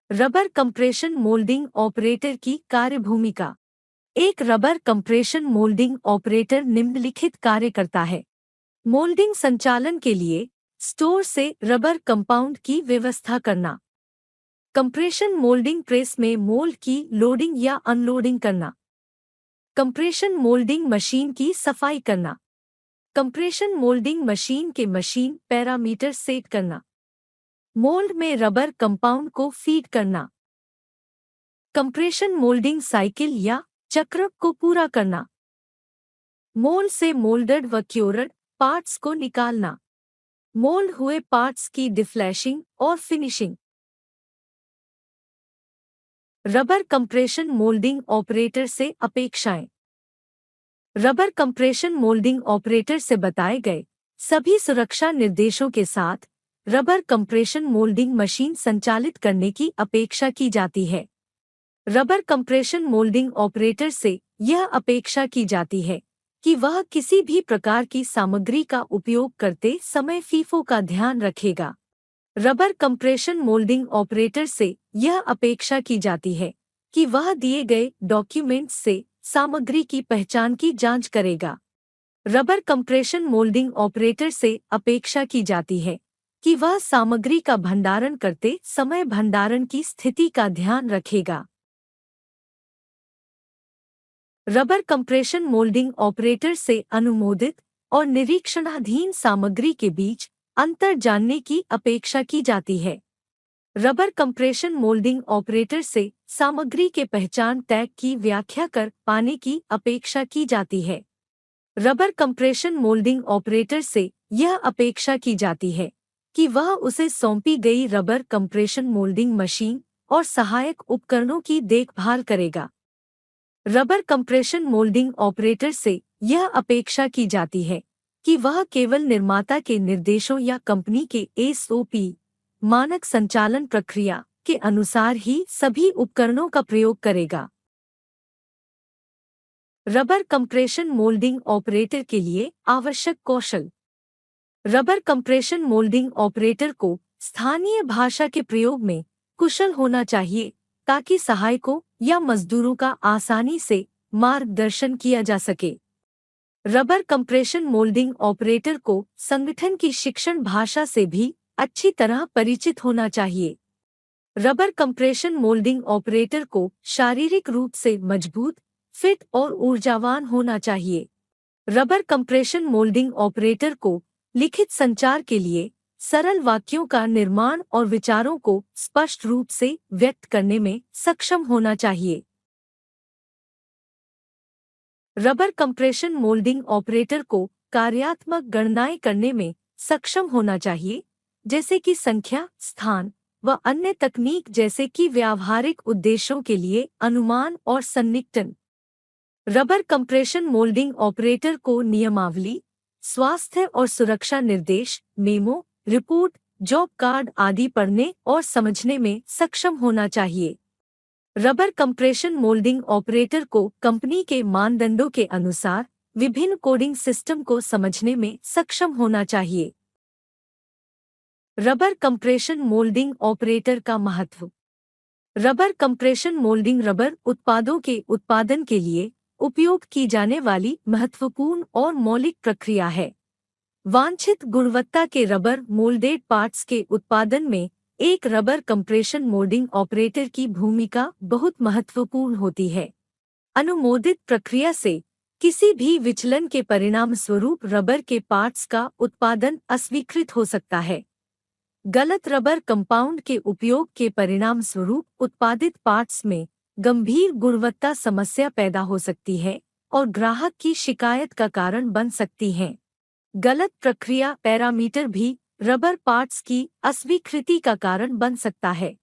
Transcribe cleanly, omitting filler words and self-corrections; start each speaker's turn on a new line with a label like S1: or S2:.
S1: Rubber compression moulding operator की कार्यभूमिका। एक rubber compression moulding operator निम्नलिखित कार्य करता है। मोल्डिंग संचालन के लिए स्टोर से रबर कंपाउंड की व्यवस्था करना। कंप्रेशन मोल्डिंग प्रेस में मोल्ड की लोडिंग या अनलोडिंग करना। कंप्रेशन मोल्डिंग मशीन की सफाई करना। कंप्रेशन मोल्डिंग मशीन के मशीन पैरामीटर सेट करना। मोल्ड में रबर कंपाउंड को फीड करना। कंप्रेशन मोल्डिंग साइकिल या चक्र को पूरा करना। मोल्ड से मोल्डेड व क्योर्ड पार्ट्स को निकालना। मोल्ड हुए पार्ट्स की डिफ्लैशिंग और finishing. Rubber compression moulding operator से अपेक्षाएं। रबर कंप्रेशन मोल्डिंग ऑपरेटर से बताए गए सभी सुरक्षा निर्देशों के साथ रबर कंप्रेशन मोल्डिंग मशीन संचालित करने की अपेक्षा की जाती है। रबर कंप्रेशन मोल्डिंग ऑपरेटर से यह अपेक्षा की जाती है कि वह किसी भी प्रकार की सामग्री का उपयोग करते समय फीफो का ध्यान रखेगा। रबर कंप्रेशन मोल्डिंग ऑपरेटर से यह अपेक्षा की जाती है कि वह दिए गए डॉक्यूमेंट्स से सामग्री की पहचान की जांच करेगा। रबर कंप्रेशन मोल्डिंग ऑपरेटर से अपेक्षा की जाती है कि वह सामग्री का भंडारण करते समय भंडारण की स्थिति का ध्यान रखेगा। रबर कंप्रेशन मोल्डिंग ऑपरेटर से अनुमोदित और निरीक्षणाधीन सामग्री के बीच अंतर जानने की अपेक्षा की जाती है। रबर कंप्रेशन मोल्डिंग ऑपरेटर से सामग्री के पहचान टैग की व्याख्या कर पाने की अपेक्षा की जाती है। रबर कंप्रेशन मोल्डिंग ऑपरेटर से यह अपेक्षा की जाती है कि वह उसे सौंपी गई रबर कंप्रेशन मोल्डिंग मशीन और सहायक उपकरणों की देखभाल करेगा। रबर कंप्रेशन मोल्डिंग ऑपरेटर से यह अपेक्षा की जाती है कि वह केवल निर्माता के निर्देशों या कंपनी के एसओपी मानक संचालन प्रक्रिया के अनुसार ही सभी उपकरणों का प्रयोग करेगा। रबर कंप्रेशन मोल्डिंग ऑपरेटर के लिए आवश्यक कौशल। रबर कंप्रेशन मोल्डिंग ऑपरेटर को स्थानीय भाषा के प्रयोग में कुशल होना चाहिए ताकि सहायकों या मजदूरों का आसानी से मार्गदर्शन किया जा सके। रबर कंप्रेशन मोल्डिंग ऑपरेटर को संगठन की शिक्षण भाषा से भी अच्छी तरह परिचित होना चाहिए। रबर कंप्रेशन मोल्डिंग ऑपरेटर को शारीरिक रूप से मजबूत, फिट और ऊर्जावान होना चाहिए। रबर कंप्रेशन मोल्डिंग ऑपरेटर को लिखित संचार के लिए सरल वाक्यों का निर्माण और विचारों को स्पष्ट रूप से व्यक्त करने में सक्षम होना चाहिए। रबर कंप्रेशन मोल्डिंग ऑपरेटर को कार्यात्मक गणनाएं करने में सक्षम होना चाहिए, जैसे कि संख्या, स्थान व अन्य तकनीक जैसे कि व्यावहारिक उद्देश्यों के लिए अनुमान और सन्निकटन। रबर कंप्रेशन मोल्डिंग ऑपरेटर को नियमावली, स्वास्थ्य और सुरक्षा निर्देश, मेमो, रिपोर्ट, जॉब कार्ड आदि पढ़ने और समझने में सक्षम होना चाहिए। रबर कंप्रेशन मोल्डिंग ऑपरेटर को कंपनी के मानदंडों के अनुसार विभिन्न कोडिंग सिस्टम को समझने में सक्षम होना चाहिए। रबर कंप्रेशन मोल्डिंग ऑपरेटर का महत्व। रबर कंप्रेशन मोल्डिंग रबर उत्पादों के उत्पादन के लिए उपयोग की जाने वाली महत्वपूर्ण और मौलिक प्रक्रिया है। वांछित गुणवत्ता के रबर मोल्डेड पार्ट्स के उत्पादन में एक रबर कंप्रेशन मोल्डिंग ऑपरेटर की भूमिका बहुत महत्वपूर्ण होती है। अनुमोदित प्रक्रिया से किसी भी विचलन के परिणाम स्वरूप रबर के पार्ट्स का उत्पादन अस्वीकृत हो सकता है। गलत रबर कंपाउंड के उपयोग के परिणाम स्वरूप उत्पादित पार्ट्स में गंभीर गुणवत्ता समस्या पैदा हो सकती है और ग्राहक की शिकायत का कारण बन सकती हैं। गलत प्रक्रिया पैरामीटर भी रबर पार्ट्स की अस्वीकृति का कारण बन सकता है।